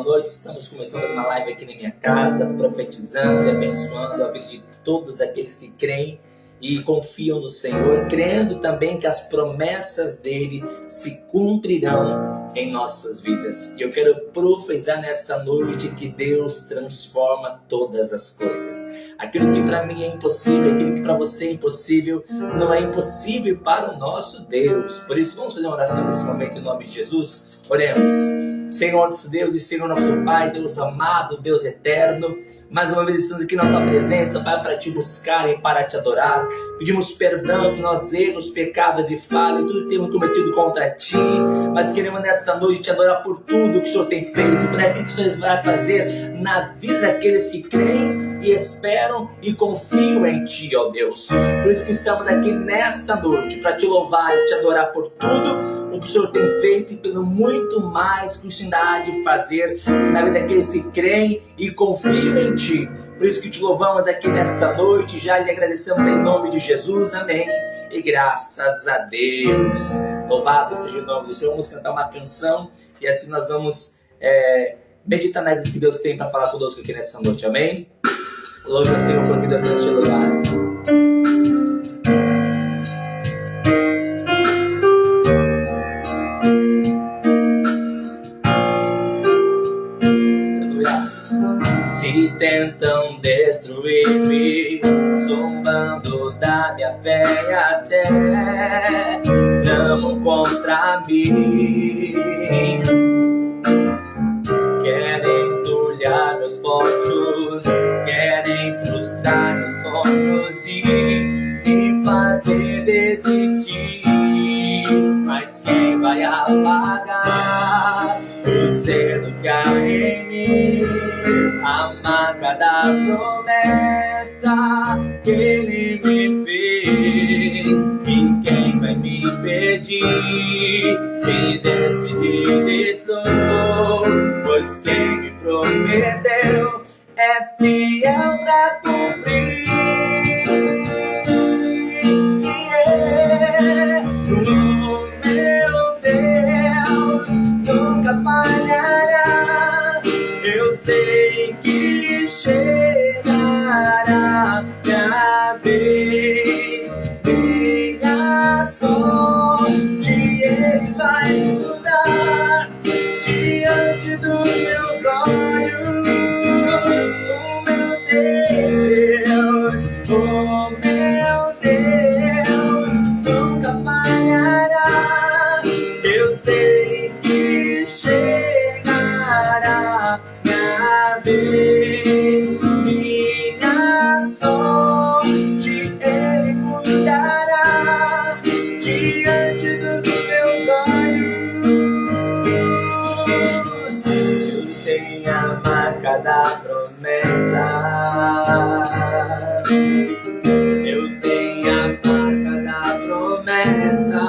noite. Estamos começando mais uma live aqui na minha casa, profetizando e abençoando a vida de todos aqueles que creem e confiam no Senhor, crendo também que as promessas dele se cumprirão em nossas vidas. E eu quero profetizar nesta noite que Deus transforma todas as coisas. Aquilo que para mim é impossível, aquilo que para você é impossível, não é impossível para o nosso Deus. Por isso vamos fazer uma oração nesse momento em nome de Jesus. Oremos. Senhor nosso Deus e Senhor nosso Pai, Deus amado, Deus eterno, mais uma vez estamos aqui na tua presença, Pai, para te buscar e para te adorar. Pedimos perdão por nossos erros, pecados e falhas, tudo que temos cometido contra ti. Mas queremos nesta noite te adorar por tudo que o Senhor tem feito, por aquilo que o Senhor vai fazer na vida daqueles que creem e esperam e confiam em ti, ó Deus. Por isso que estamos aqui nesta noite para te louvar e te adorar por tudo o que o Senhor tem feito e pelo muito mais que o Senhor ainda há de fazer na vida daqueles que creem e confiam em ti. Por isso que te louvamos aqui nesta noite, já lhe agradecemos em nome de Jesus, amém. E graças a Deus, louvado seja o nome do Senhor. Vamos cantar uma canção e assim nós vamos meditar na vida que Deus tem para falar conosco aqui nessa noite, amém. Louve o Senhor porque Deus tem te lugar. Se tentam destruir-me, zombando da minha fé e até tramam contra mim, querem entulhar meus poços, querem frustrar meus sonhos e me fazer desistir. Mas quem vai apagar o selo que há em mim? A marca da promessa que ele me fez. E quem vai me impedir? Se decidir estou, pois quem me prometeu é fiel pra cumprir. O meu Deus nunca falhará. Eu sei que chegará minha vez, minha sorte ele vai mudar diante dos meus olhos. Oh meu Deus, nunca falhará. Eu sei que chegará minha vez, minha sorte ele cuidará diante dos meus olhos. Eu tenho a marca da promessa, eu tenho a marca da promessa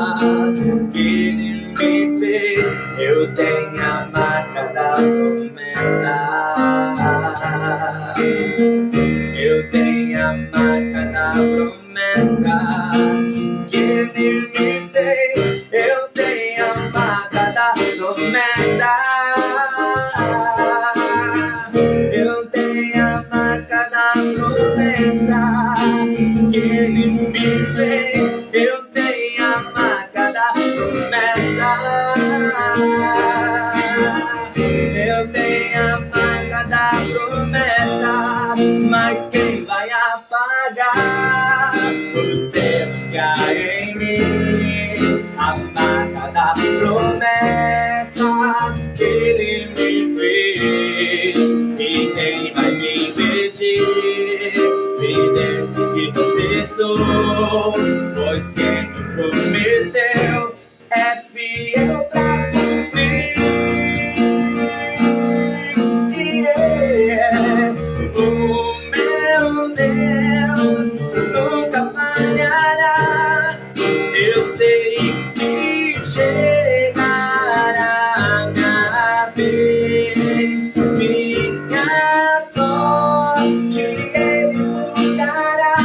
que ele me fez. Eu tenho a marca da promessa, eu tenho a marca da promessa que ele me fez. Eu tenho a marca da promessa, eu tenho a marca da promessa que ele me fez. Eu tenho a marca da promessa, eu tenho a marca da promessa. Mas quem vai apagar o selo que há em mim? A marca da promessa que ele me fez. E quem vai me impedir? Se decidir estou, pois quem me prometeu é fiel pra cumprir. O meu Deus nunca falhará. Eu sei que chegará minha vez, minha sorte ele mudará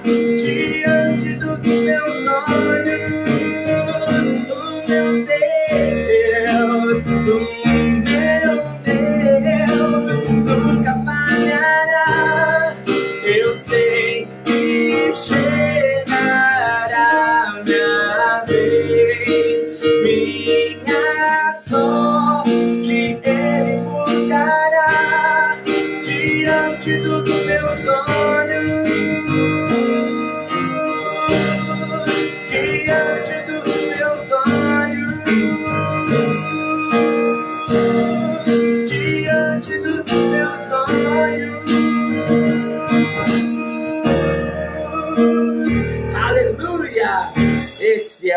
diante dos meus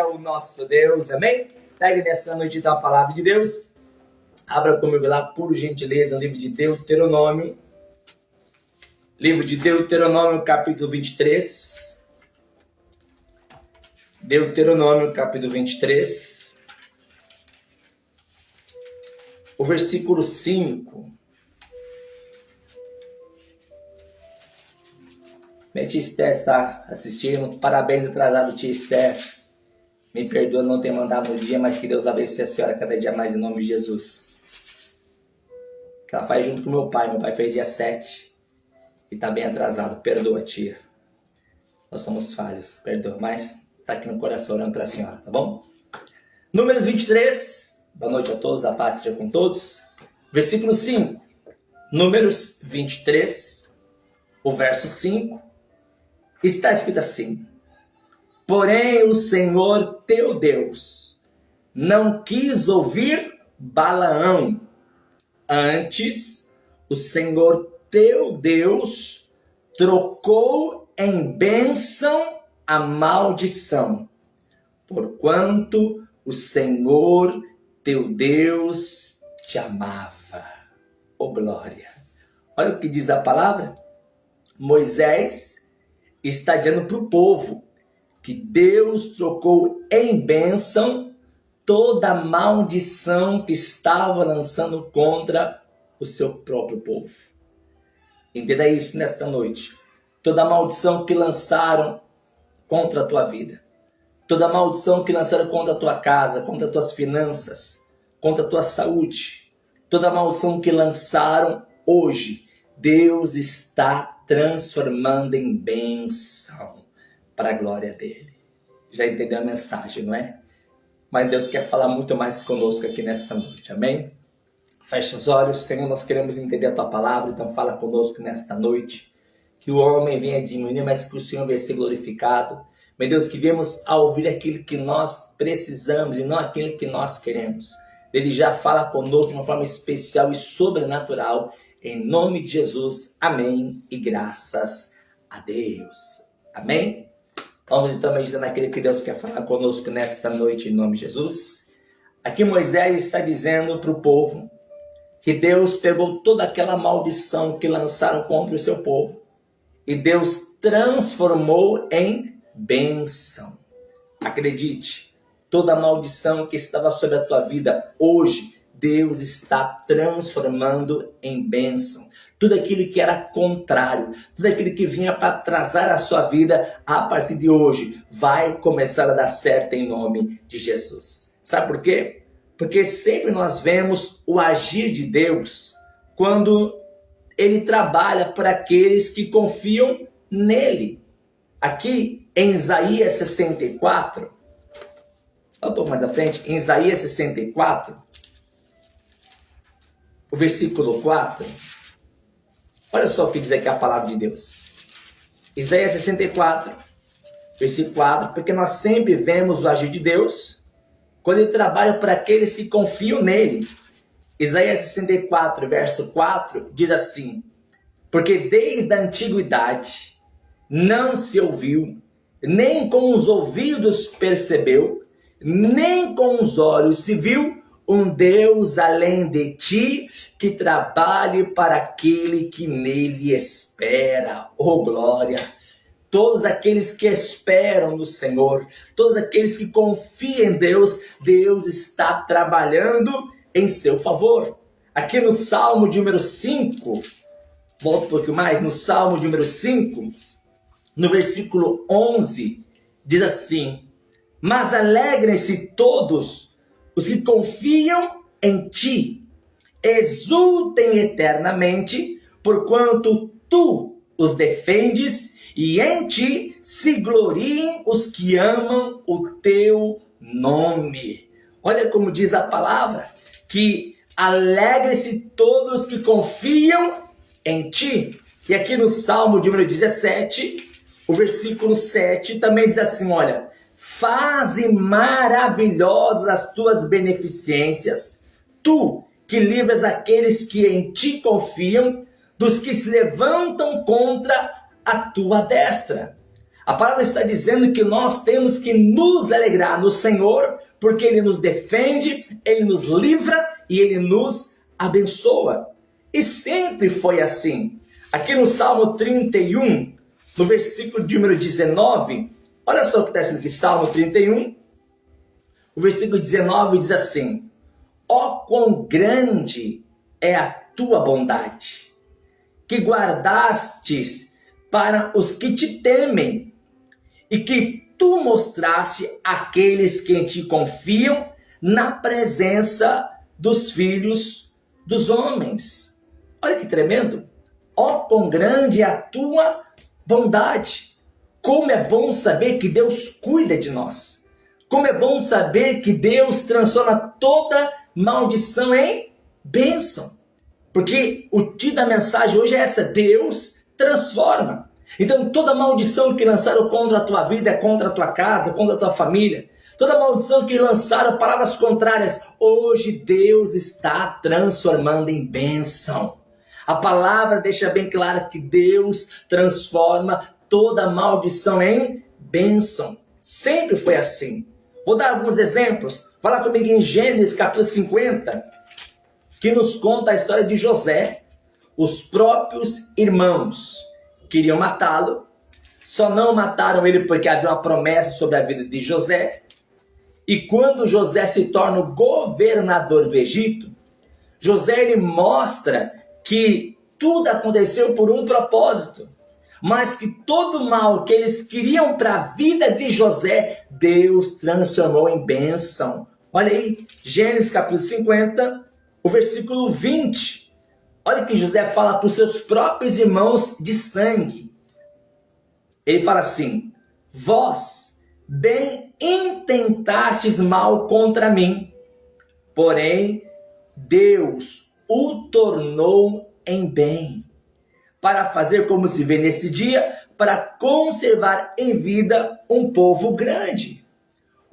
é o nosso Deus, amém? Pegue nessa noite então a palavra de Deus. Abra comigo lá, por gentileza, no livro de Deuteronômio. Livro de Deuteronômio, capítulo 23. Deuteronômio, capítulo 23. O versículo 5. Minha tia Esther está assistindo. Parabéns, atrasado, tia Esther. Me perdoa não ter mandado no dia, mas que Deus abençoe a senhora cada dia mais em nome de Jesus. Que ela faz junto com meu pai. Meu pai fez dia 7 e está bem atrasado. Perdoa, tia. Nós somos falhos, perdoa. Mas está aqui no coração orando para a senhora, tá bom? Números 23. Boa noite a todos, a paz seja com todos. Versículo 5. Números 23, o verso 5. Está escrito assim: porém o Senhor teu Deus não quis ouvir Balaão. Antes, o Senhor teu Deus trocou em bênção a maldição, porquanto o Senhor teu Deus te amava. Oh glória! Olha o que diz a palavra. Moisés está dizendo para o povo que Deus trocou em bênção toda a maldição que estava lançando contra o seu próprio povo. Entenda isso nesta noite. Toda a maldição que lançaram contra a tua vida, toda a maldição que lançaram contra a tua casa, contra as tuas finanças, contra a tua saúde, toda a maldição que lançaram hoje, Deus está transformando em bênção para a glória dele. Já entendeu a mensagem, não é? Mas Deus quer falar muito mais conosco aqui nessa noite, amém? Feche os olhos, Senhor, nós queremos entender a tua palavra, então fala conosco nesta noite. Que o homem venha diminuir, mas que o Senhor venha ser glorificado. Meu Deus, que viemos a ouvir aquilo que nós precisamos e não aquilo que nós queremos. Ele já fala conosco de uma forma especial e sobrenatural. Em nome de Jesus, amém e graças a Deus. Amém? Vamos então meditar naquilo que Deus quer falar conosco nesta noite, em nome de Jesus. Aqui Moisés está dizendo para o povo que Deus pegou toda aquela maldição que lançaram contra o seu povo e Deus transformou em bênção. Acredite, toda a maldição que estava sobre a tua vida hoje, Deus está transformando em bênção. Tudo aquilo que era contrário, tudo aquilo que vinha para atrasar a sua vida, a partir de hoje, vai começar a dar certo em nome de Jesus. Sabe por quê? Porque sempre nós vemos o agir de Deus quando Ele trabalha para aqueles que confiam nele. Aqui em Isaías 64, um pouco mais à frente, em Isaías 64, o versículo 4, olha só o que diz aqui a palavra de Deus. Isaías 64, versículo 4, porque nós sempre vemos o agir de Deus quando Ele trabalha para aqueles que confiam nele. Isaías 64, verso 4, diz assim: porque desde a antiguidade não se ouviu, nem com os ouvidos percebeu, nem com os olhos se viu, um Deus além de ti, que trabalhe para aquele que nele espera. Oh glória! Todos aqueles que esperam no Senhor, todos aqueles que confiam em Deus, Deus está trabalhando em seu favor. Aqui no Salmo de número 5, volta um pouquinho mais, no Salmo de número 5, no versículo 11, diz assim: mas alegrem-se todos os que confiam em ti, exultem eternamente, porquanto tu os defendes, e em ti se gloriem os que amam o teu nome. Olha como diz a palavra, que alegre-se todos que confiam em ti. E aqui no Salmo de número 17, o versículo 7 também diz assim, olha: faze maravilhosas as tuas beneficências, tu que livras aqueles que em ti confiam, dos que se levantam contra a tua destra. A palavra está dizendo que nós temos que nos alegrar no Senhor, porque Ele nos defende, Ele nos livra e Ele nos abençoa. E sempre foi assim. Aqui no Salmo 31, no versículo de número 19, olha só o que está escrito aqui, Salmo 31, o versículo 19 diz assim: ó quão grande é a tua bondade, que guardastes para os que te temem, e que tu mostraste àqueles que em ti confiam na presença dos filhos dos homens. Olha que tremendo. Ó quão grande é a tua bondade. Como é bom saber que Deus cuida de nós. Como é bom saber que Deus transforma toda maldição em bênção. Porque o título da mensagem hoje é essa: Deus transforma. Então toda maldição que lançaram contra a tua vida, contra a tua casa, contra a tua família, toda maldição que lançaram palavras contrárias, hoje Deus está transformando em bênção. A palavra deixa bem claro que Deus transforma toda maldição em bênção. Sempre foi assim. Vou dar alguns exemplos. Fala comigo em Gênesis capítulo 50, que nos conta a história de José. Os próprios irmãos queriam matá-lo, só não mataram ele porque havia uma promessa sobre a vida de José. E quando José se torna o governador do Egito, José ele mostra que tudo aconteceu por um propósito, mas que todo mal que eles queriam para a vida de José, Deus transformou em bênção. Olha aí, Gênesis capítulo 50, o versículo 20. Olha que José fala para os seus próprios irmãos de sangue. Ele fala assim: vós bem intentastes mal contra mim, porém Deus o tornou em bem, para fazer como se vê neste dia, para conservar em vida um povo grande.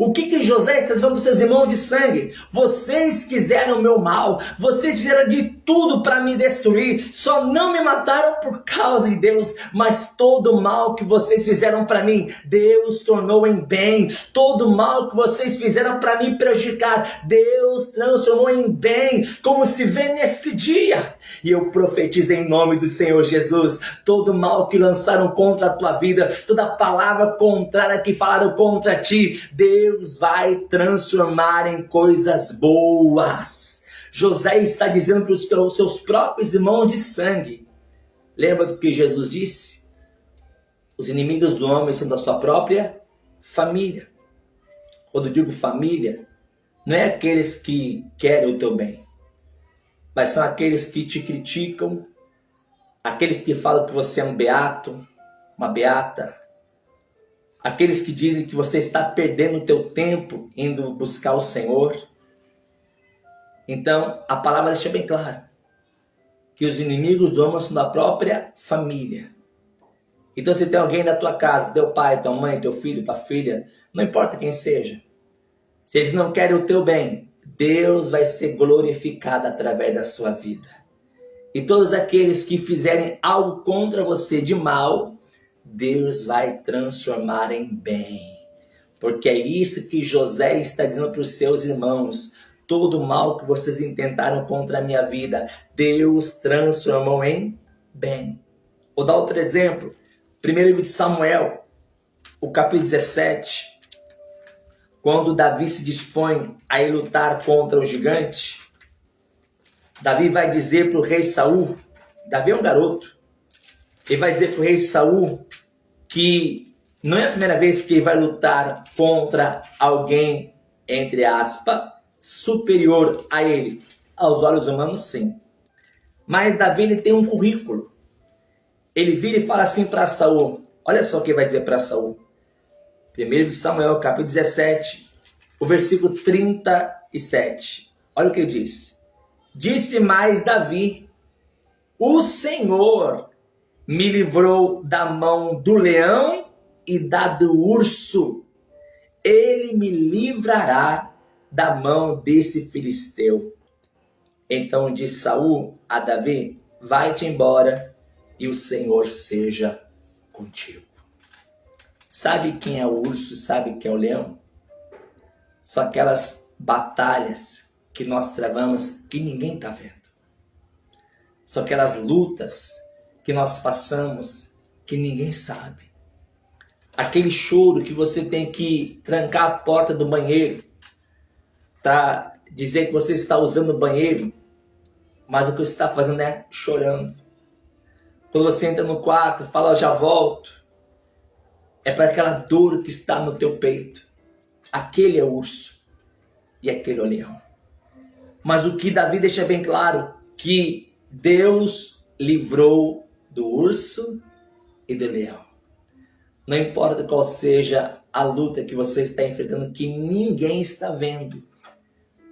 O que José está falando para os seus irmãos de sangue? Vocês quiseram o meu mal, vocês fizeram de tudo para me destruir, só não me mataram por causa de Deus, mas todo o mal que vocês fizeram para mim, Deus tornou em bem. Todo o mal que vocês fizeram para me prejudicar, Deus transformou em bem, como se vê neste dia. E eu profetizo em nome do Senhor Jesus, todo o mal que lançaram contra a tua vida, toda palavra contrária que falaram contra ti, Deus vai transformar em coisas boas. José está dizendo para os seus próprios irmãos de sangue. Lembra do que Jesus disse? Os inimigos do homem são da sua própria família. Quando digo família, não é aqueles que querem o teu bem, mas são aqueles que te criticam, aqueles que falam que você é um beato, uma beata, aqueles que dizem que você está perdendo o teu tempo indo buscar o Senhor. Então, a palavra deixa bem claro que os inimigos do homem são da própria família. Então, se tem alguém da tua casa, teu pai, tua mãe, teu filho, tua filha, não importa quem seja, se eles não querem o teu bem, Deus vai ser glorificado através da sua vida. E todos aqueles que fizerem algo contra você de mal, Deus vai transformar em bem. Porque é isso que José está dizendo para os seus irmãos. Todo o mal que vocês intentaram contra a minha vida, Deus transformou em bem. Vou dar outro exemplo. Primeiro livro de Samuel, o capítulo 17. Quando Davi se dispõe a ir lutar contra o gigante, Davi vai dizer para o rei Saul, Davi é um garoto, ele vai dizer para o rei Saul que não é a primeira vez que ele vai lutar contra alguém, entre aspas, superior a ele. Aos olhos humanos, sim. Mas Davi ele tem um currículo. Ele vira e fala assim para Saul. Olha só o que ele vai dizer para Saul. 1 Samuel, capítulo 17, o versículo 37. Olha o que ele diz. Disse mais Davi: o Senhor me livrou da mão do leão e da do urso. Ele me livrará da mão desse filisteu. Então disse Saul a Davi: vai-te embora e o Senhor seja contigo. Sabe quem é o urso? Sabe quem é o leão? São aquelas batalhas que nós travamos que ninguém está vendo. São aquelas lutas que nós passamos que ninguém sabe. Aquele choro que você tem que trancar a porta do banheiro para dizer que você está usando o banheiro, mas o que você está fazendo é chorando. Quando você entra no quarto, fala, já volto. É para aquela dor que está no teu peito. Aquele é o urso e aquele é o leão. Mas o que Davi deixa bem claro, que Deus livrou do urso e do leão. Não importa qual seja a luta que você está enfrentando, que ninguém está vendo,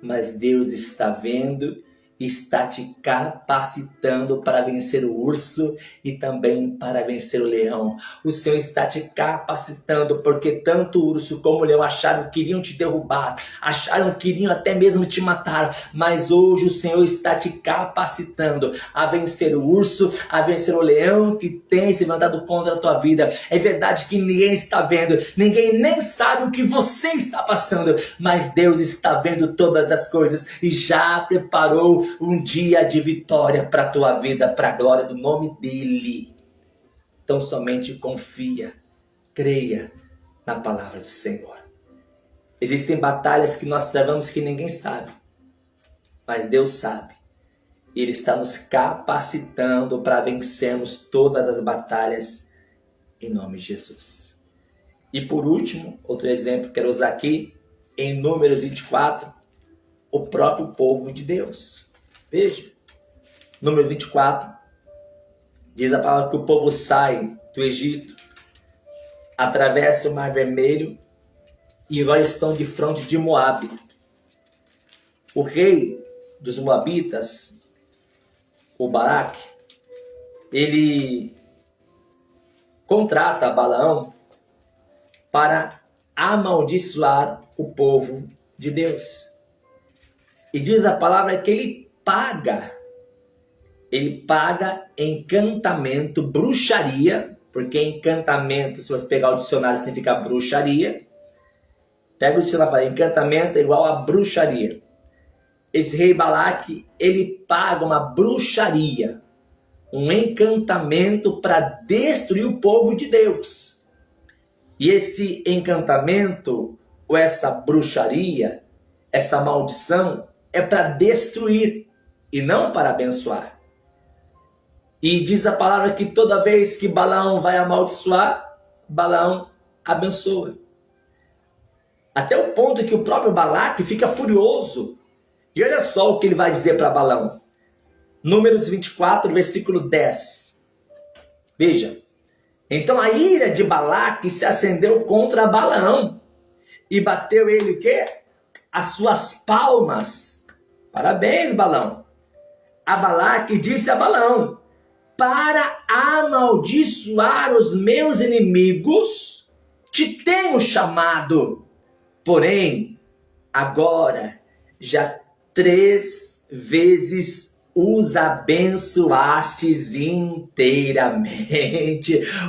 mas Deus está vendo e está te capacitando para vencer o urso e também para vencer o leão. O Senhor está te capacitando, porque tanto o urso como o leão acharam que queriam te derrubar, acharam que queriam até mesmo te matar, mas hoje o Senhor está te capacitando a vencer o urso, a vencer o leão que tem se levantado contra a tua vida. É verdade que ninguém está vendo, ninguém nem sabe o que você está passando, mas Deus está vendo todas as coisas e já preparou um dia de vitória para a tua vida, para a glória do nome dEle. Então somente confia, creia na palavra do Senhor. Existem batalhas que nós travamos que ninguém sabe, mas Deus sabe. E Ele está nos capacitando para vencermos todas as batalhas em nome de Jesus. E por último, outro exemplo que quero usar aqui, em Números 24, o próprio povo de Deus. Veja, número 24, diz a palavra que o povo sai do Egito, atravessa o Mar Vermelho e agora estão de frente de Moabe. O rei dos Moabitas, o Balaque, ele contrata Balaão para amaldiçoar o povo de Deus. E diz a palavra que ele paga encantamento, bruxaria, porque encantamento, se você pegar o dicionário, significa bruxaria. Pega o dicionário e fala, encantamento é igual a bruxaria. Esse rei Balaque, ele paga uma bruxaria, um encantamento para destruir o povo de Deus. E esse encantamento, ou essa bruxaria, essa maldição, é para destruir e não para abençoar. E diz a palavra que toda vez que Balaão vai amaldiçoar, Balaão abençoa. Até o ponto que o próprio Balaque fica furioso. E olha só o que ele vai dizer para Balaão. Números 24, versículo 10. Veja. Então a ira de Balaque se acendeu contra Balaão. E bateu ele o quê? As suas palmas. Parabéns, Balaão. A Balaque disse a Balaão, para amaldiçoar os meus inimigos, te tenho chamado. Porém, agora já 3 vezes os abençoastes inteiramente.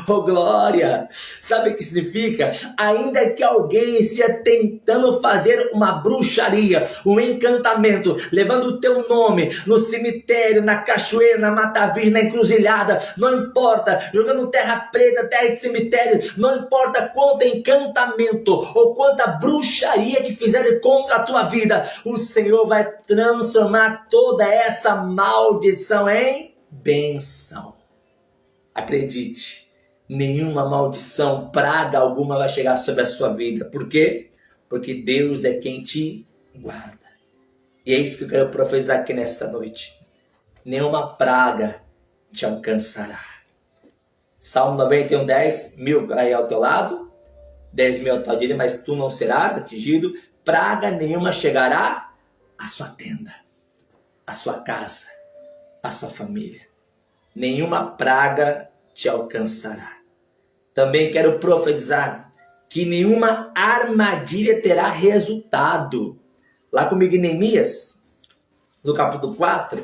Oh glória! Sabe o que significa? Ainda que alguém esteja tentando fazer uma bruxaria, um encantamento, levando o teu nome no cemitério, na cachoeira, na mata virgem, na encruzilhada, não importa, jogando terra preta, terra de cemitério, não importa quanto encantamento ou quanta bruxaria que fizerem contra a tua vida, o Senhor vai transformar toda essa maldição em bênção. Acredite, nenhuma maldição, praga alguma vai chegar sobre a sua vida. Por quê? Porque Deus é quem te guarda. E é isso que eu quero profetizar aqui nessa noite. Nenhuma praga te alcançará. Salmo 91, 10, 1000 aí ao teu lado, 10.000 ao teu direita, mas tu não serás atingido. Praga nenhuma chegará à sua tenda, à sua casa, à sua família. Nenhuma praga te alcançará. Também quero profetizar que nenhuma armadilha terá resultado. Lá comigo em Neemias, no capítulo 4,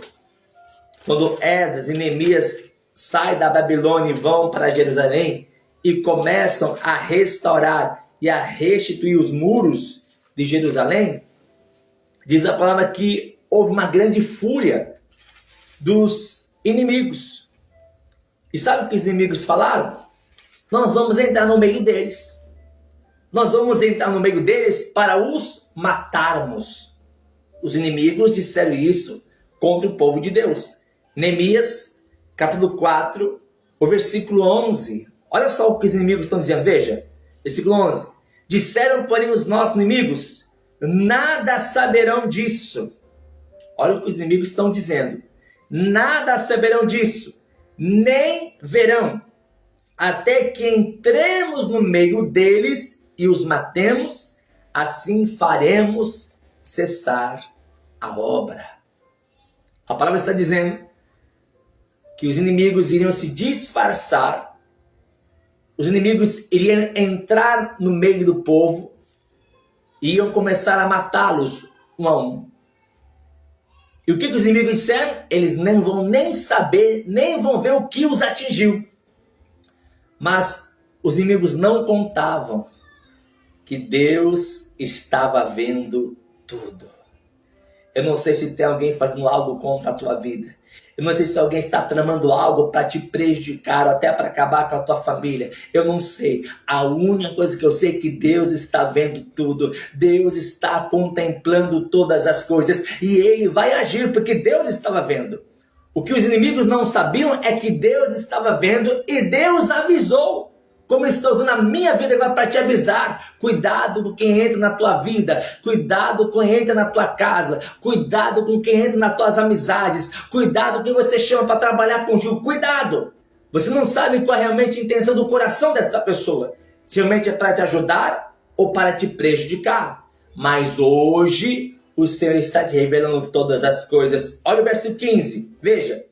quando Esdras e Neemias saem da Babilônia e vão para Jerusalém, e começam a restaurar e a restituir os muros de Jerusalém, diz a palavra que houve uma grande fúria dos inimigos. E sabe o que os inimigos falaram? Nós vamos entrar no meio deles. Nós vamos entrar no meio deles para os matarmos. Os inimigos disseram isso contra o povo de Deus. Neemias, capítulo 4, o versículo 11. Olha só o que os inimigos estão dizendo, veja. Versículo 11. Disseram, porém, os nossos inimigos, nada saberão disso. Olha o que os inimigos estão dizendo. Nada saberão disso, nem verão, até que entremos no meio deles e os matemos, assim faremos cessar a obra. A palavra está dizendo que os inimigos iriam se disfarçar, os inimigos iriam entrar no meio do povo e iam começar a matá-los um a um. E o que os inimigos disseram? Eles não vão nem saber, nem vão ver o que os atingiu. Mas os inimigos não contavam que Deus estava vendo tudo. Eu não sei se tem alguém fazendo algo contra a tua vida. Eu não sei se alguém está tramando algo para te prejudicar ou até para acabar com a tua família. Eu não sei. A única coisa que eu sei é que Deus está vendo tudo. Deus está contemplando todas as coisas. E Ele vai agir porque Deus estava vendo. O que os inimigos não sabiam é que Deus estava vendo e Deus avisou. Como eu estou usando a minha vida agora para te avisar. Cuidado com quem entra na tua vida. Cuidado com quem entra na tua casa. Cuidado com quem entra nas tuas amizades. Cuidado com quem você chama para trabalhar contigo. Cuidado. Você não sabe qual é realmente a intenção do coração desta pessoa. Se realmente é para te ajudar ou para te prejudicar. Mas hoje o Senhor está te revelando todas as coisas. Olha o versículo 15. Veja.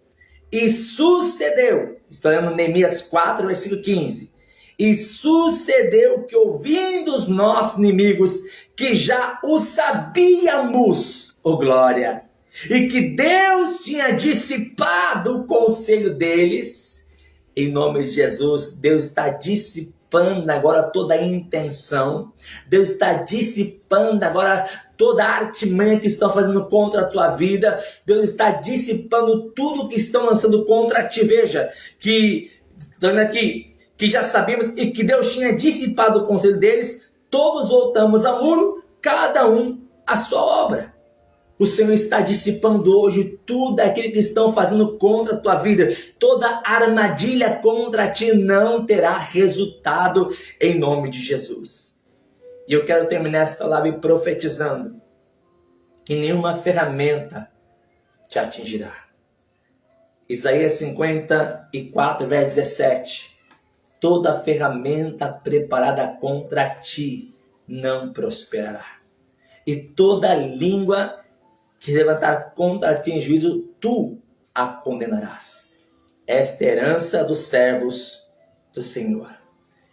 E sucedeu. Estou lendo Neemias 4, versículo 15. E sucedeu que, ouvindo os nossos inimigos, que já o sabíamos, ó glória, e que Deus tinha dissipado o conselho deles, em nome de Jesus, Deus está dissipando agora toda a intenção, Deus está dissipando agora toda a artimanha que estão fazendo contra a tua vida, Deus está dissipando tudo que estão lançando contra ti. Veja, que, estou vendo aqui, que já sabíamos e que Deus tinha dissipado o conselho deles, todos voltamos ao muro, cada um a sua obra. O Senhor está dissipando hoje tudo aquilo que estão fazendo contra a tua vida. Toda armadilha contra ti não terá resultado em nome de Jesus. E eu quero terminar esta live profetizando que nenhuma ferramenta te atingirá. Isaías 54, verso 17. Toda ferramenta preparada contra ti não prosperará. E toda língua que se levantar contra ti em juízo, tu a condenarás. Esta é a herança dos servos do Senhor.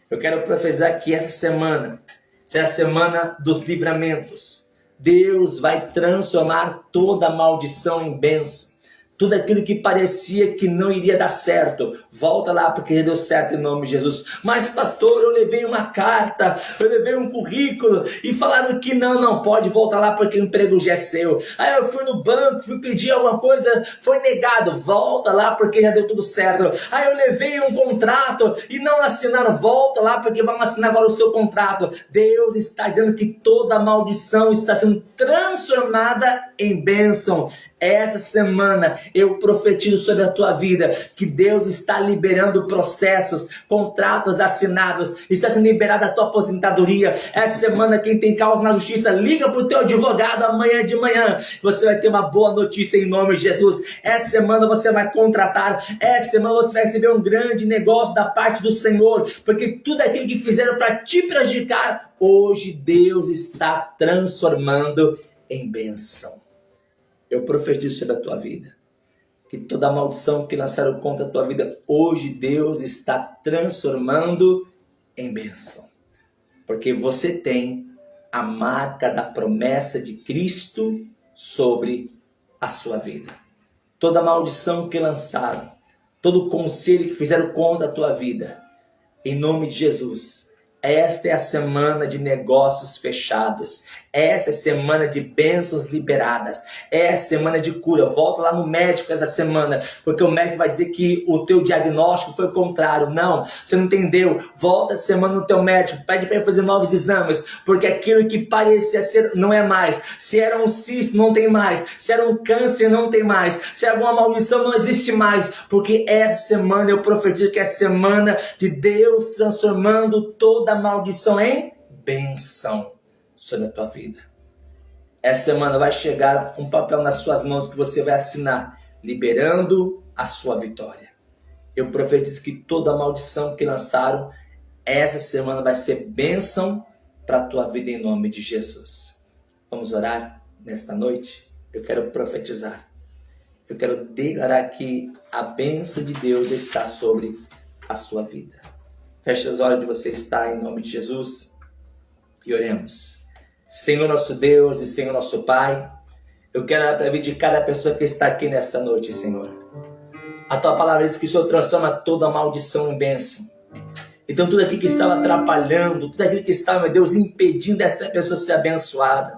Eu quero profetizar que essa semana será a semana dos livramentos. Deus vai transformar toda maldição em bênção. Tudo aquilo que parecia que não iria dar certo, volta lá porque deu certo em nome de Jesus. Mas pastor, eu levei uma carta, eu levei um currículo e falaram que não pode voltar lá porque o emprego já é seu. Aí eu fui no banco, fui pedir alguma coisa, foi negado, volta lá porque já deu tudo certo. Aí eu levei um contrato e não assinaram, volta lá porque vão assinar agora o seu contrato. Deus está dizendo que toda maldição está sendo transformada em bênção. Essa semana eu profetizo sobre a tua vida que Deus está liberando processos, contratos assinados, está sendo liberada a tua aposentadoria. Essa semana quem tem causa na justiça, liga para o teu advogado amanhã de manhã. Você vai ter uma boa notícia em nome de Jesus. Essa semana você vai contratar, essa semana você vai receber um grande negócio da parte do Senhor, porque tudo aquilo que fizeram para te prejudicar, hoje Deus está transformando em bênção. Eu profetizo sobre a tua vida, que toda maldição que lançaram contra a tua vida, hoje Deus está transformando em bênção. Porque você tem a marca da promessa de Cristo sobre a sua vida. Toda maldição que lançaram, todo conselho que fizeram contra a tua vida, em nome de Jesus. Esta é a semana de negócios fechados. Essa é a semana de bênçãos liberadas. É a semana de cura. Volta lá no médico essa semana, porque o médico vai dizer que o teu diagnóstico foi o contrário. Não, você não entendeu. Volta essa semana no teu médico. Pede para ele fazer novos exames, porque aquilo que parecia ser não é mais. Se era um cisto, não tem mais. Se era um câncer, não tem mais. Se era alguma maldição, não existe mais. Porque essa semana eu profetizo que é a semana de Deus transformando toda a maldição em bênção sobre a tua vida. Essa semana vai chegar um papel nas suas mãos que você vai assinar, liberando a sua vitória. Eu profetizo que toda maldição que lançaram, essa semana vai ser bênção para a tua vida em nome de Jesus. Vamos orar nesta noite? Eu quero profetizar. Eu quero declarar que a bênção de Deus está sobre a sua vida. Feche os olhos onde você está em nome de Jesus e oremos. Senhor nosso Deus e Senhor nosso Pai, eu quero orar pela vida de cada pessoa que está aqui nessa noite, Senhor. A tua palavra diz que o Senhor transforma toda maldição em bênção. Então tudo aquilo que estava atrapalhando, tudo aquilo que estava, meu Deus, impedindo essa pessoa ser abençoada,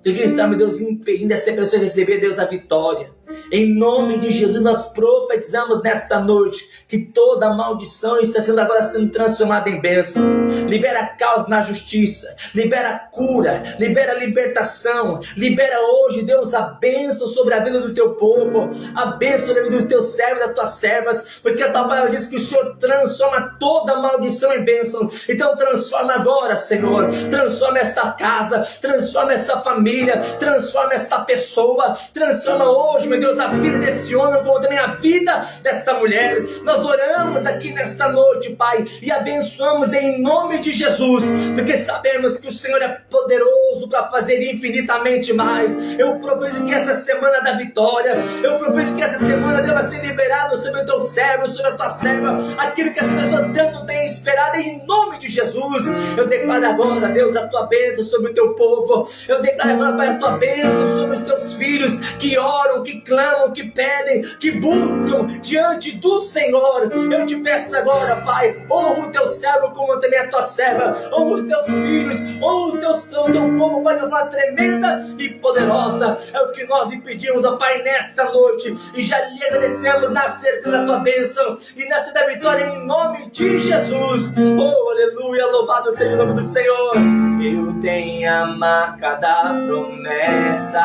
tudo aquilo que estava, meu Deus, impedindo essa pessoa receber, Deus, a vitória. Em nome de Jesus, nós profetizamos nesta noite que toda maldição está agora sendo transformada em bênção. Libera caos na justiça, libera cura, libera libertação, libera hoje, Deus, a bênção sobre a vida do teu povo, a bênção sobre a vida dos teus servos e das tuas servas, porque a tua palavra diz que o Senhor transforma toda maldição em bênção. Então transforma agora, Senhor, transforma esta casa, transforma essa família, transforma esta pessoa, transforma hoje, meu Deus, a vida desse homem, como também a vida desta mulher. Nós oramos aqui nesta noite, Pai, e abençoamos em nome de Jesus, porque sabemos que o Senhor é poderoso para fazer infinitamente mais. Eu profetizo que essa semana da vitória, eu profetizo que essa semana deva ser liberado sobre o teu servo, sobre a tua serva, aquilo que essa pessoa tanto tem esperado, em nome de Jesus. Eu declaro agora, Deus, a tua bênção sobre o teu povo. Eu declaro agora, Pai, a tua bênção sobre os teus filhos que oram, que clamam, que pedem, que buscam diante do Senhor. Eu te peço agora, Pai, honra o teu servo como também a tua serva, honra os teus filhos, honra o teu povo, Pai, de uma forma tremenda e poderosa. É o que nós lhe pedimos, ó Pai, nesta noite, e já lhe agradecemos na certeza da tua bênção e na certeza da vitória em nome de Jesus. Oh, aleluia, louvado seja o nome do Senhor. Eu tenho a marca da promessa.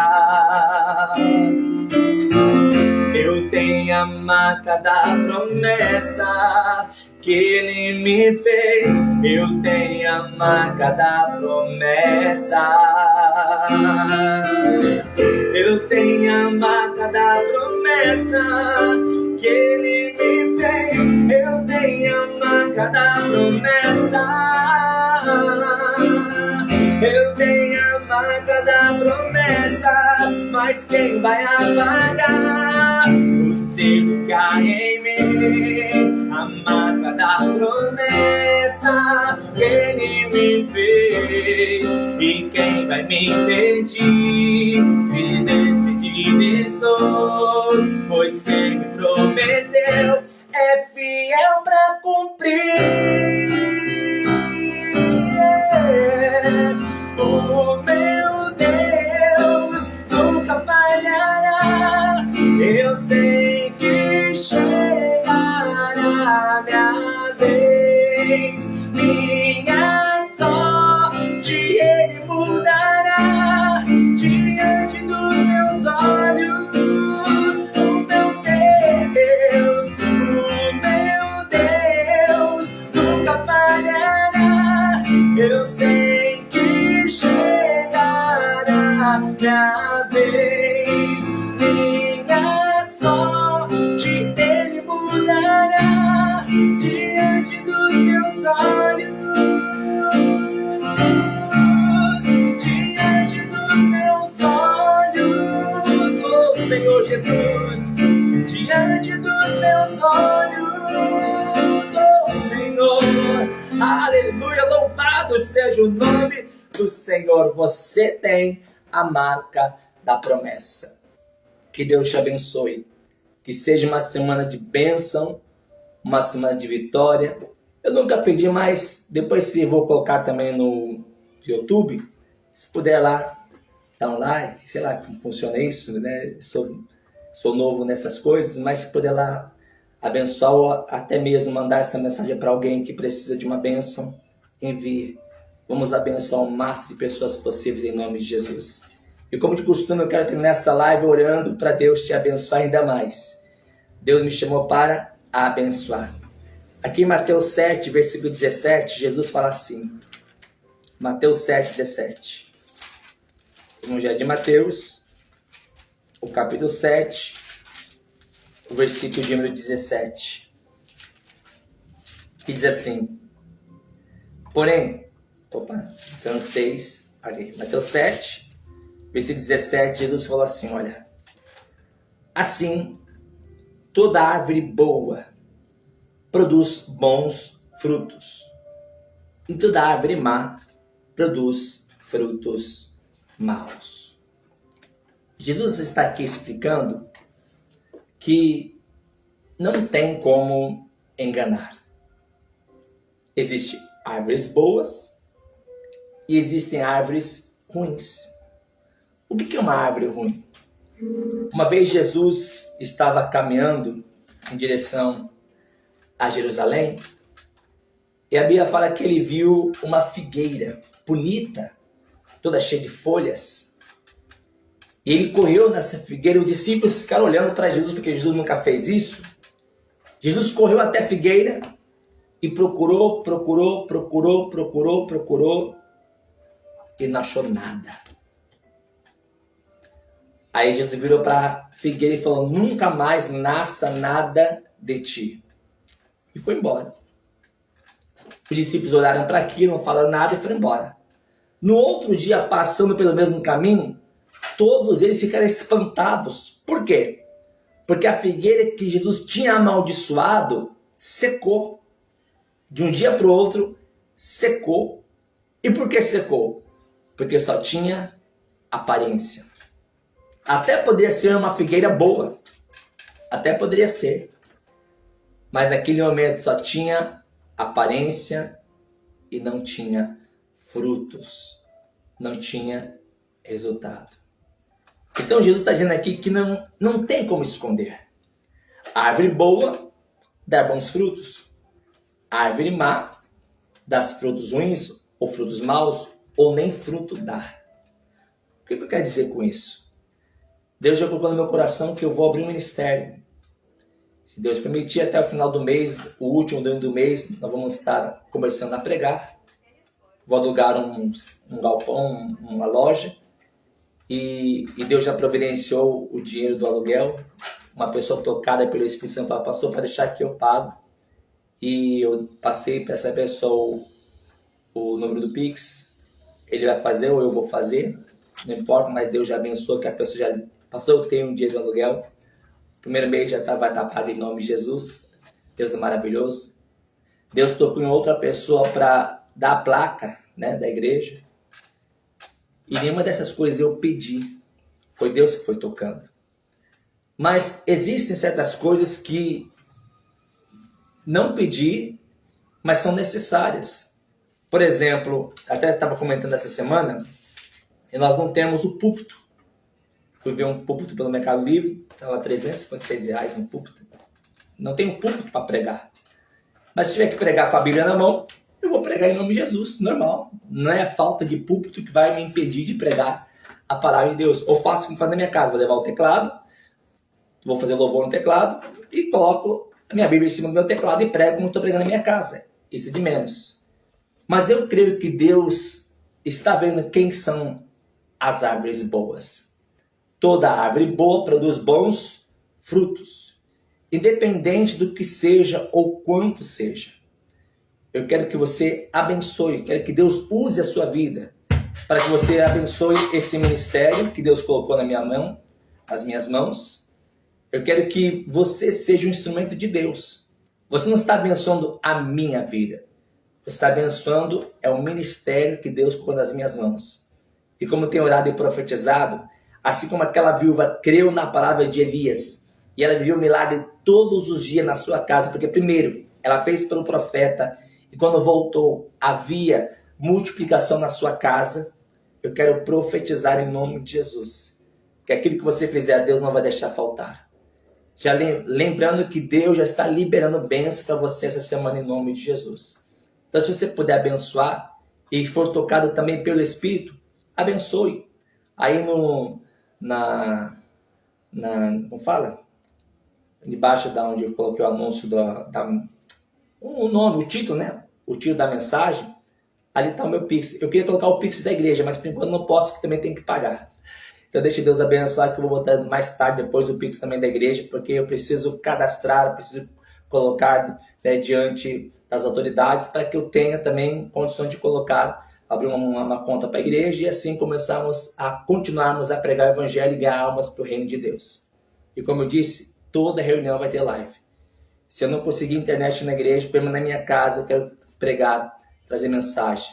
Eu tenho a marca da promessa que Ele me fez. Eu tenho a marca da promessa. Eu tenho a marca da promessa que Ele me fez. Eu tenho a marca da promessa. Eu tenho a marca da promessa, mas quem vai apagar o selo que há em mim? A marca da promessa que Ele me fez. E quem vai me impedir? Se decidido estou, pois quem me prometeu é fiel pra cumprir. O meu Deus nunca falhará. Eu sei que chegará minha vez. Minha sorte Ele mudará diante dos meus olhos. O meu Deus nunca falhará. Eu sei que chegará minha vez. Minha sorte Ele mudará diante dos meus olhos. Diante dos meus olhos, oh Senhor Jesus. Diante dos meus olhos, oh Senhor. Aleluia, louvado seja o nome do Senhor. Você tem a marca da promessa. Que Deus te abençoe. Que seja uma semana de bênção, uma semana de vitória. Eu nunca pedi, mas depois se vou colocar também no YouTube, se puder lá dar um like, sei lá como funciona isso, né? Sou novo nessas coisas, mas se puder lá abençoar ou até mesmo mandar essa mensagem para alguém que precisa de uma bênção, envie. Vamos abençoar o máximo de pessoas possíveis em nome de Jesus. E como de costume, eu quero terminar esta live orando para Deus te abençoar ainda mais. Deus me chamou para abençoar. Aqui em Mateus 7, versículo 17, Jesus fala assim. Mateus 7, 17. Evangelho de Mateus, o capítulo 7, o versículo de número 17. Que diz assim. Porém, então 6, aqui, Mateus 7, versículo 17, Jesus falou assim, olha. Assim, toda árvore boa produz bons frutos, e toda árvore má produz frutos maus. Jesus está aqui explicando que não tem como enganar. Existem árvores boas e existem árvores ruins. O que é uma árvore ruim? Uma vez Jesus estava caminhando em direção a Jerusalém, e a Bíblia fala que ele viu uma figueira bonita, toda cheia de folhas. E ele correu nessa figueira, os discípulos ficaram olhando para Jesus, porque Jesus nunca fez isso. Jesus correu até a figueira e procurou, e não achou nada. Aí Jesus virou para a figueira e falou, nunca mais nasça nada de ti. E foi embora. Os discípulos olharam para aquilo, não falaram nada e foram embora. No outro dia, passando pelo mesmo caminho, todos eles ficaram espantados. Por quê? Porque a figueira que Jesus tinha amaldiçoado secou. De um dia para o outro, secou. E por que secou? Porque só tinha aparência. Até poderia ser uma figueira boa. Até poderia ser. Mas naquele momento só tinha aparência e não tinha frutos. Não tinha resultado. Então Jesus está dizendo aqui que não tem como esconder. A árvore boa dá bons frutos. A árvore má dá frutos ruins ou frutos maus ou nem fruto dá. O que eu quero dizer com isso? Deus já colocou no meu coração que eu vou abrir um ministério. Se Deus permitir, até o final do mês, o último do mês, nós vamos estar começando a pregar. Vou alugar um galpão, uma loja. E Deus já providenciou o dinheiro do aluguel. Uma pessoa tocada pelo Espírito Santo falou, pastor, para deixar que eu pago. E eu passei para essa pessoa o número do Pix. Ele vai fazer ou eu vou fazer. Não importa, mas Deus já abençoou que a pessoa já... Pastor, eu tenho um dinheiro do aluguel. Primeiro mês já vai estar pago em nome de Jesus. Deus é maravilhoso. Deus tocou em outra pessoa para dar a placa, né, da igreja. E nenhuma dessas coisas eu pedi. Foi Deus que foi tocando. Mas existem certas coisas que não pedi, mas são necessárias. Por exemplo, até estava comentando essa semana, e nós não temos o púlpito. Fui ver um púlpito pelo Mercado Livre, estava R$356 um púlpito. Não tenho púlpito para pregar. Mas se tiver que pregar com a Bíblia na mão, eu vou pregar em nome de Jesus, normal. Não é a falta de púlpito que vai me impedir de pregar a palavra de Deus. Ou faço como faz na minha casa, vou levar o teclado, vou fazer louvor no teclado e coloco a minha Bíblia em cima do meu teclado e prego como estou pregando na minha casa. Isso é de menos. Mas eu creio que Deus está vendo quem são as árvores boas. Toda árvore boa produz bons frutos, independente do que seja ou quanto seja. Eu quero que você abençoe, quero que Deus use a sua vida para que você abençoe esse ministério que Deus colocou na minha mão, nas minhas mãos. Eu quero que você seja um instrumento de Deus. Você não está abençoando a minha vida. Você está abençoando o ministério que Deus colocou nas minhas mãos. E como eu tenho orado e profetizado, assim como aquela viúva creu na palavra de Elias, e ela viveu o milagre todos os dias na sua casa, porque primeiro, ela fez pelo profeta, e quando voltou havia multiplicação na sua casa, eu quero profetizar em nome de Jesus, que aquilo que você fizer, Deus não vai deixar faltar. Já lembrando que Deus já está liberando bênção para você essa semana em nome de Jesus. Então, se você puder abençoar e for tocado também pelo Espírito, abençoe. Aí como fala? Debaixo da onde eu coloquei o anúncio o nome, o título, né? O título da mensagem, ali está o meu Pix. Eu queria colocar o Pix da igreja, mas por enquanto não posso, que também tem que pagar. Então deixe Deus abençoar, que eu vou botar mais tarde, depois o Pix também da igreja, porque eu preciso cadastrar, preciso colocar, né, diante das autoridades, para que eu tenha também condições de abrir uma conta para a igreja e assim continuarmos a pregar o evangelho e ganhar almas para o reino de Deus. E como eu disse, toda reunião vai ter live. Se eu não conseguir internet na igreja, pelo menos na minha casa, eu quero pregar, trazer mensagem.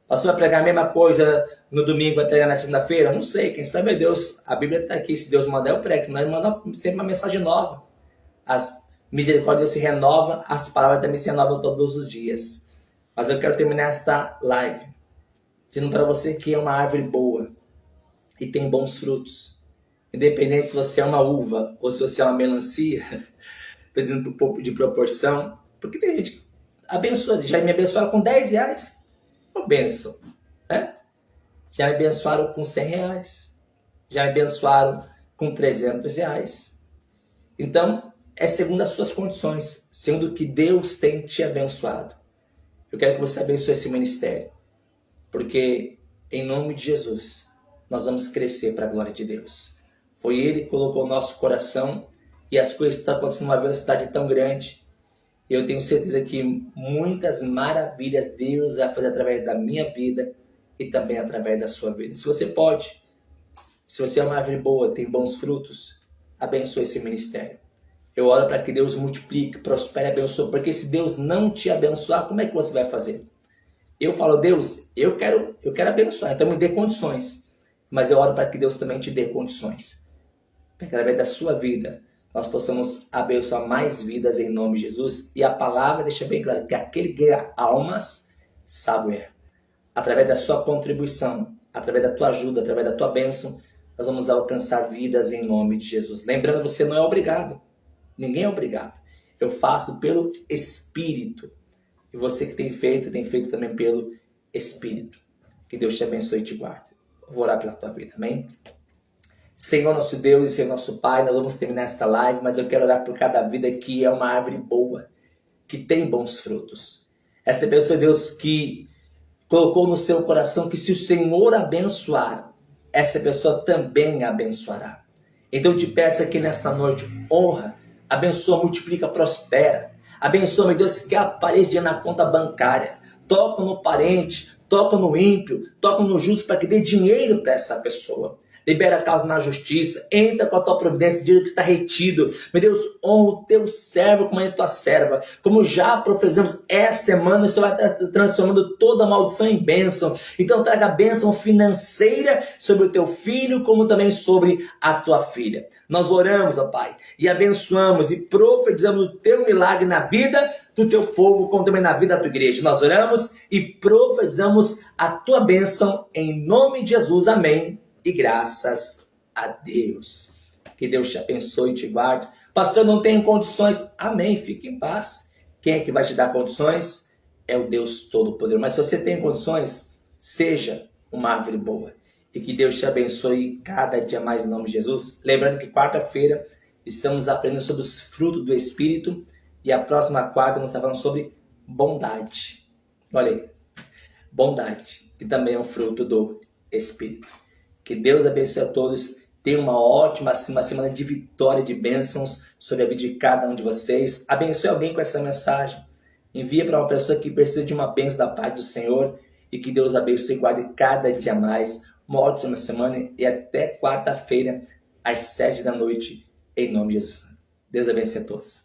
Você vai pregar a mesma coisa no domingo, vai pregar na segunda-feira? Não sei, quem sabe é Deus. A Bíblia está aqui, se Deus mandar, eu prego. Senão ele manda sempre uma mensagem nova. As misericórdias se renovam, as palavras também se renovam todos os dias. Mas eu quero terminar esta live dizendo para você que é uma árvore boa e tem bons frutos. Independente se você é uma uva ou se você é uma melancia, estou dizendo um pouco de proporção, porque tem gente que abençoa, já me abençoaram com R$10. Uma bênção, né? Já me abençoaram com R$100, já me abençoaram com R$300. Então, é segundo as suas condições, segundo o que Deus tem te abençoado. Eu quero que você abençoe esse ministério, porque em nome de Jesus, nós vamos crescer para a glória de Deus. Foi Ele que colocou o nosso coração e as coisas estão acontecendo numa velocidade tão grande. Eu tenho certeza que muitas maravilhas Deus vai fazer através da minha vida e também através da sua vida. Se você pode, se você é uma árvore boa, tem bons frutos, abençoe esse ministério. Eu oro para que Deus multiplique, prospere e abençoe, porque se Deus não te abençoar, como é que você vai fazer? Eu falo, Deus, eu quero abençoar, então me dê condições. Mas eu oro para que Deus também te dê condições, para que através da sua vida nós possamos abençoar mais vidas em nome de Jesus. E a palavra deixa bem claro que aquele que ganha almas sabe é. Através da sua contribuição, através da tua ajuda, através da tua bênção, nós vamos alcançar vidas em nome de Jesus. Lembrando, você não é obrigado. Ninguém é obrigado. Eu faço pelo Espírito. E você que tem feito também pelo Espírito. Que Deus te abençoe e te guarde. Vou orar pela tua vida, amém? Senhor nosso Deus e Senhor nosso Pai, nós vamos terminar esta live, mas eu quero orar por cada vida que é uma árvore boa, que tem bons frutos. Essa pessoa, Deus, que colocou no seu coração que se o Senhor abençoar, essa pessoa também abençoará. Então eu te peço aqui nesta noite, honra, abençoa, multiplica, prospera. Abençoa, meu Deus, que apareça dinheiro na conta bancária. Toca no parente, toca no ímpio, toca no justo para que dê dinheiro para essa pessoa. Libera a causa na justiça, entra com a tua providência, diga que está retido. Meu Deus, honra o teu servo como a tua serva. Como já profetizamos, essa semana o Senhor vai estar transformando toda maldição em bênção. Então traga bênção financeira sobre o teu filho, como também sobre a tua filha. Nós oramos, ó Pai, e abençoamos e profetizamos o teu milagre na vida do teu povo, como também na vida da tua igreja. Nós oramos e profetizamos a tua bênção em nome de Jesus. Amém. E graças a Deus. Que Deus te abençoe e te guarde. Pastor, não tenho condições. Amém, fique em paz. Quem é que vai te dar condições? É o Deus Todo-Poderoso. Mas se você tem condições, seja uma árvore boa. E que Deus te abençoe cada dia mais em nome de Jesus. Lembrando que quarta-feira estamos aprendendo sobre os frutos do Espírito. E a próxima quarta nós estamos falando sobre bondade. Olha aí. Bondade, que também é um fruto do Espírito. Que Deus abençoe a todos. Tenha uma ótima semana de vitória, de bênçãos sobre a vida de cada um de vocês. Abençoe alguém com essa mensagem. Envia para uma pessoa que precisa de uma bênção da paz do Senhor. E que Deus abençoe e guarde cada dia mais. Uma ótima semana e até quarta-feira, às 7 da noite, em nome de Jesus. Deus abençoe a todos.